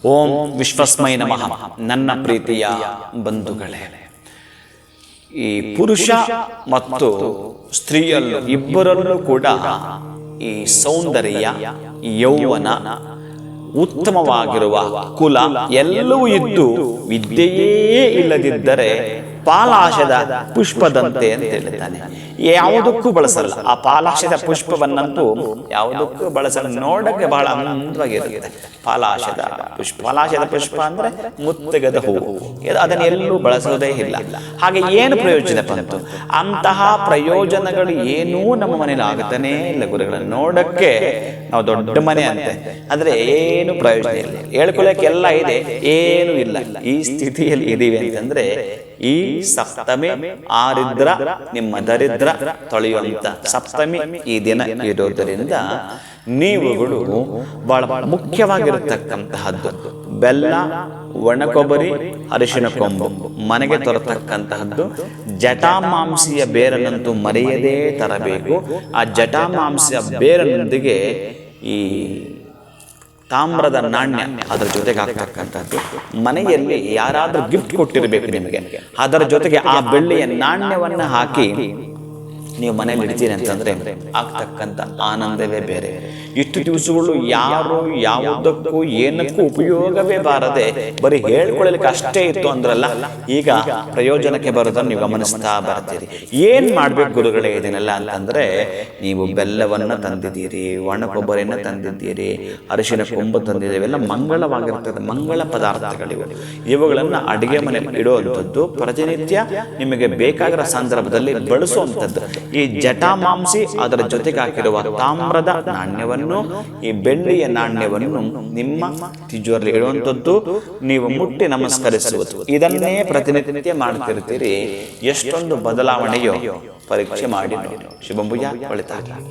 ಓಂ ವಿಶ್ವಸ್ಮೈ ನಮಃ. ನನ್ನ ಪ್ರೀತಿಯ ಬಂಧುಗಳೇ, ಈ ಪುರುಷ ಮತ್ತು ಸ್ತ್ರೀಯಲ್ಲೂ ಇಬ್ಬರಲ್ಲೂ ಕೂಡ ಈ ಸೌಂದರ್ಯ, ಯೌವನ, ಉತ್ತಮವಾಗಿರುವ ಕುಲ ಎಲ್ಲವೂ ಇದ್ದು ವಿದ್ಯೆಯೇ ಇಲ್ಲದಿದ್ದರೆ ಪಾಲಾಶದ ಪುಷ್ಪದಂತೆ ಅಂತ ಹೇಳ್ತಾನೆ. ಯಾವುದಕ್ಕೂ ಬಳಸಲ್ಲ ಆ ಪಾಲಾಶದ ಪುಷ್ಪವನ್ನಂತೂ ಯಾವುದಕ್ಕೂ ಬಳಸಲ್ಲ. ನೋಡಕ್ಕೆ ಬಹಳ ಅಂದವಾಗಿರುತ್ತೆ ಪಾಲಾಶದ ಪುಷ್ಪ. ಪಾಲಾಶದ ಪುಷ್ಪ ಅಂದ್ರೆ ಮುತ್ತಗದ ಹೂವು, ಅದನ್ನ ಎಲ್ಲೂ ಬಳಸೋದೇ ಇಲ್ಲ. ಹಾಗೆ ಏನು ಪ್ರಯೋಜನ ಬಂತು? ಅಂತಹ ಪ್ರಯೋಜನಗಳು ಏನೂ ನಮ್ಮ ಮನೇಲಿ ಆಗುತ್ತಾನೆ ಇಲ್ಲ ಗುರುಗಳನ್ನ. ನೋಡಕ್ಕೆ ನಾವು ದೊಡ್ಡ ಮನೆ ಅಂತೆ, ಆದ್ರೆ ಏನು ಪ್ರಯೋಜನ ಇಲ್ಲ. ಹೇಳ್ಕೊಳಕ್ಕೆ ಎಲ್ಲ ಇದೆ, ಏನೂ ಇಲ್ಲ. ಈ ಸ್ಥಿತಿಯಲ್ಲಿ ಇದೀವಿ ಅಂತಂದ್ರೆ ಈ ಸಪ್ತಮಿ ಆರಿದ್ರ ನಿಮ್ಮ ದರಿದ್ರ ತೊಳೆಯುವಂತ ಸಪ್ತಮಿ ಈ ದಿನ ಇರೋದರಿಂದ ನೀವುಗಳು ಬಹಳ ಮುಖ್ಯವಾಗಿರತಕ್ಕಂತಹದ್ದು ಬೆಲ್ಲ, ಒಣಕೊಬ್ಬರಿ, ಅರಿಶಿನ ಕೊಂಬು ಮನೆಗೆ ತರತಕ್ಕಂತಹದ್ದು. ಜಟಾಮಾಂಸಿಯ ಬೇರನ್ನಂತೂ ಮರೆಯದೇ ತರಬೇಕು. ಆ ಜಟಾಮಾಂಸಿಯ ಬೇರನೊಂದಿಗೆ ಈ ತಾಮ್ರದ ನಾಣ್ಯ ಅದರ ಜೊತೆಗೆ ಹಾಕ್ತಕ್ಕಂಥದ್ದು. ಮನೆಯಲ್ಲಿ ಯಾರಾದ್ರೂ ಗಿಫ್ಟ್ ಕೊಟ್ಟಿರಬೇಕು ನಿಮಗೆ, ಅದರ ಜೊತೆಗೆ ಆ ಬೆಳ್ಳಿಯ ನಾಣ್ಯವನ್ನು ಹಾಕಿ ನೀವು ಮನೇಲಿ ಇಡ್ತೀರಿ ಅಂತಂದ್ರೆ ಆಗ್ತಕ್ಕಂಥ ಆನಂದವೇ ಬೇರೆ. ಇಷ್ಟು ದಿವಸಗಳು ಯಾರು ಯಾವುದಕ್ಕೂ ಏನಕ್ಕೂ ಉಪಯೋಗವೇ ಬಾರದೆ ಬರೀ ಹೇಳ್ಕೊಳ್ಳಲಿಕ್ಕೆ ಅಷ್ಟೇ ಇತ್ತು ಅಂದ್ರಲ್ಲ, ಈಗ ಪ್ರಯೋಜನಕ್ಕೆ ಬರೋದನ್ನು ನೀವು ಗಮನಿಸ್ತಾ ಬರ್ತೀರಿ. ಏನ್ ಮಾಡ್ಬೇಕು ಗುರುಗಳೇ ಇದನ್ನೆಲ್ಲ ಅಂತಂದ್ರೆ, ನೀವು ಬೆಲ್ಲವನ್ನ ತಂದಿದ್ದೀರಿ, ಒಣ ಕೊಬ್ಬರಿಯನ್ನು ತಂದಿದ್ದೀರಿ, ಅರಿಶಿನ ಕೊಂಬು ತಂದಿದ್ದೀರಿ. ಇವೆಲ್ಲ ಮಂಗಳವಾಗಿರ್ತದೆ, ಮಂಗಳ ಪದಾರ್ಥಗಳಿವೆ. ಇವುಗಳನ್ನ ಅಡಿಗೆ ಮನೆಯಲ್ಲಿ ಇಡುವಂಥದ್ದು, ಪ್ರತಿನಿತ್ಯ ನಿಮಗೆ ಬೇಕಾಗಿರೋ ಸಂದರ್ಭದಲ್ಲಿ ಬಳಸುವಂಥದ್ದು. ಈ ಜಟಾಮಾಂಸಿ ಅದರ ಜೊತೆಗೆ ಹಾಕಿರುವ ತಾಮ್ರದ ನಾಣ್ಯವನ್ನು, ಈ ಬೆಳ್ಳಿಯ ನಾಣ್ಯವನ್ನು ನಿಮ್ಮ ತಿಜೋರಿಯಲ್ಲಿ ಇಡುವಂಥದ್ದು, ನೀವು ಮುಟ್ಟಿ ನಮಸ್ಕರಿಸುವುದು. ಇದನ್ನೇ ಪ್ರತಿನಿತ್ಯ ಮಾಡ್ತಿರ್ತೀರಿ. ಎಷ್ಟೊಂದು ಬದಲಾವಣೆಯೋ ಪರೀಕ್ಷೆ ಮಾಡಿ ನೋಡಿ. ಶುಭಂಭುಜ, ಒಳಿತಾಗಲಿ.